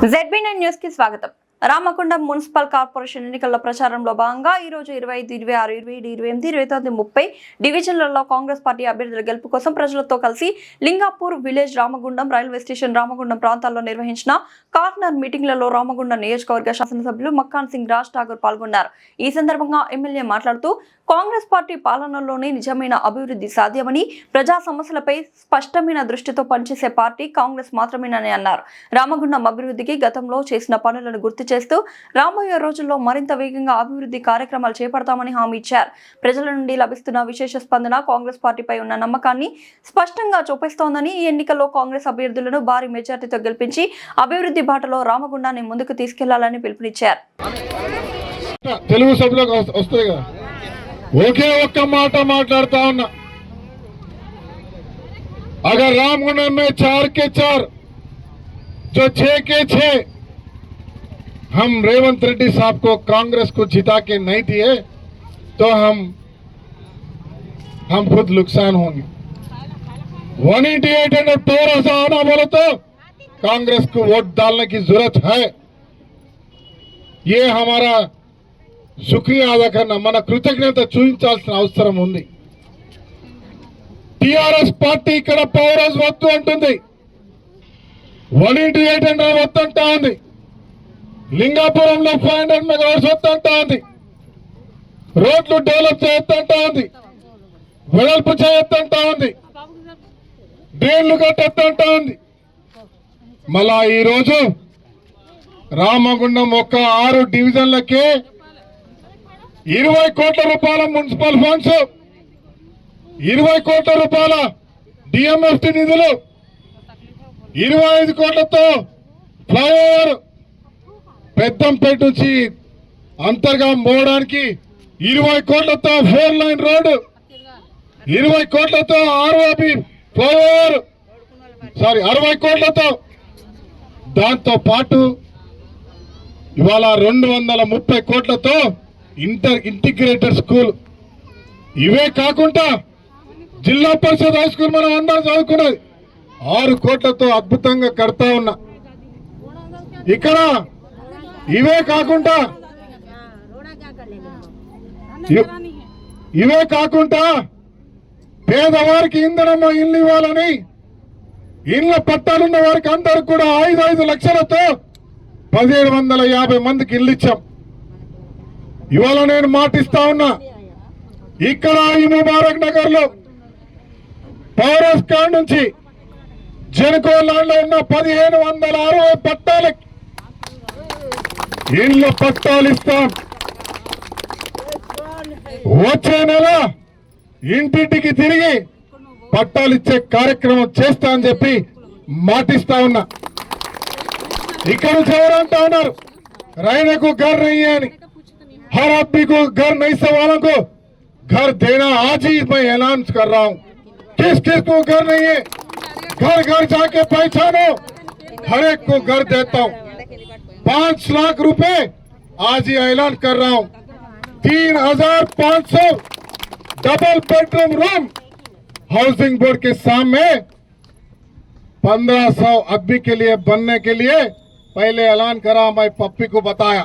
ZB9 news కి స్వాగతం. Ramagundam municipal corporation ఎన్నికల ప్రచారంలో భాగంగా ఈ రోజు 25, 26, 27, 28, 29, 30 డివిజన్లలో కాంగ్రెస్ పార్టీ అభ్యర్థుల గెలుపు కోసం ప్రజలతో కలిసి Lingapur village, Ramagundam railway station, Ramagundam ప్రాంతాల్లో నిర్వహించిన కార్నర్ మీటింగ్లలో రామగుండం నియోజకవర్గ శాసనసభ్యులు మక్కాన్ సింగ్ రాజ్ ఠాకూర్ పాల్గొన్నారు. ఈ సందర్భంగా ఎమ్మెల్యే మాట్లాడుతూ కాంగ్రెస్ పార్టీ పాలనలోనే నిజమైన అభివృద్ధి సాధ్యమని, ప్రజా సమస్యలపై స్పష్టమైన దృష్టితో పనిచేసే పార్టీ కాంగ్రెస్ మాత్రమేనని అన్నారు. రామగుండం అభివృద్ధికి గతంలో చేసిన పనులను గుర్తు చేస్తూ రాబోయే రోజుల్లో మరింత వేగంగా అభివృద్ధి కార్యక్రమాలు చేపడతామని హామీ ఇచ్చారు. ప్రజల నుండి లభిస్తున్న విశేష స్పందన కాంగ్రెస్ పార్టీపై ఉన్న నమ్మకాన్ని స్పష్టంగా చూపిస్తోందని, ఈ ఎన్నికల్లో కాంగ్రెస్ అభ్యర్థులను భారీ మెజార్టీతో గెలిపించి అభివృద్ధి బాటలో రామగుండాన్ని ముందుకు తీసుకెళ్లాలని పిలుపునిచ్చారు. తెలుగు సభలోకి వస్తాయి కదా, ఒకే ఒక్క మాట మాట్లాడుతా ఉన్నా. अगर रामगुंडम में 4 के 4 जो 6 के 6 हम रेवंत रेड्डी साहब को कांग्रेस को जिता के नहीं दिए तो हम खुद नुकसान होंगे. 188 और थोड़ा सा आना बोले तो कांग्रेस को वोट डालने की जरूरत है. ये हमारा शुक्रिया अदा करना, मन कृतज्ञता చూపించాల్సిన అవసరం ఉంది. టిఆర్ఎస్ పార్టీ ఇక్కడ పవర్ హౌస్ వద్దు అంటుంది, 188 వద్దంటా ఉంది, లింగాపురంలో 500 మెగావాట్స్ వద్దంటా ఉంది, రోడ్లు డెవలప్ చేయొద్దంటా ఉంది, వెడల్పు చేయొద్దంటా ఉంది, డ్రైన్లు కట్టొద్దంటా ఉంది. మళ్ళా ఈరోజు రామగుండం ఒక 6 డివిజన్లకే 20 కోట్ల రూపాయల మున్సిపల్ ఫండ్స్, 20 కోట్ల రూపాయల డిఎంఎఫ్టి నిధులు, 25 కోట్లతో ఫ్లైఓవర్ పెద్దంపేట నుంచి అంతర్గా మోవడానికి, 20 కోట్లతో 4 లైన్ రోడ్డు, 20 కోట్లతో ఆర్ఓబి ఫ్లైఓవర్, 60 కోట్లతో. దాంతో పాటు ఇవాళ 230 కోట్లతో ఇంటిగ్రేటెడ్ స్కూల్. ఇవే కాకుండా జిల్లా పరిషత్ హై స్కూల్ మనం అందరం చదువుకున్నది 6 కోట్లతో అద్భుతంగా కడతా ఉన్నా. ఇక్కడ ఇవే కాకుండా పేదవారికి ఇంధనం ఇల్లు ఇవ్వాలని, ఇళ్ల పట్టాలున్న వారికి అందరికి కూడా 5 లక్షలతో 1750 మందికి ఇల్లు ఇచ్చాం. ఇవాళ నేను మాటిస్తా ఉన్నా, ఇక్కడ ఈ ముబారక్ నగర్ లో పవర్ హౌస్ కాడ నుంచి జనకోలాండ్లో ఉన్న 1560 పట్టాలకి ఇళ్ళ పట్టాలు ఇస్తాం. వచ్చే నెల ఇంటింటికి తిరిగి పట్టాలు ఇచ్చే కార్యక్రమం చేస్తా అని చెప్పి మాటిస్తా ఉన్నా. ఇక్కడ నుంచి ఎవరంటా ఉన్నారు, రైనకు घर नहीं है, हर आदमी को घर नहीं, सवालों को घर देना आज ही मैं ऐलान कर रहा हूं. किस किस को घर नहीं है, घर घर जाके पहचानो, हर एक को घर देता हूं. 5 लाख रुपए आज ही ऐलान कर रहा हूं. 3500 double bedroom room housing board के सामने 1500 अभी के लिए बनने के लिए पहले ऐलान करा. मैं पप्पी को बताया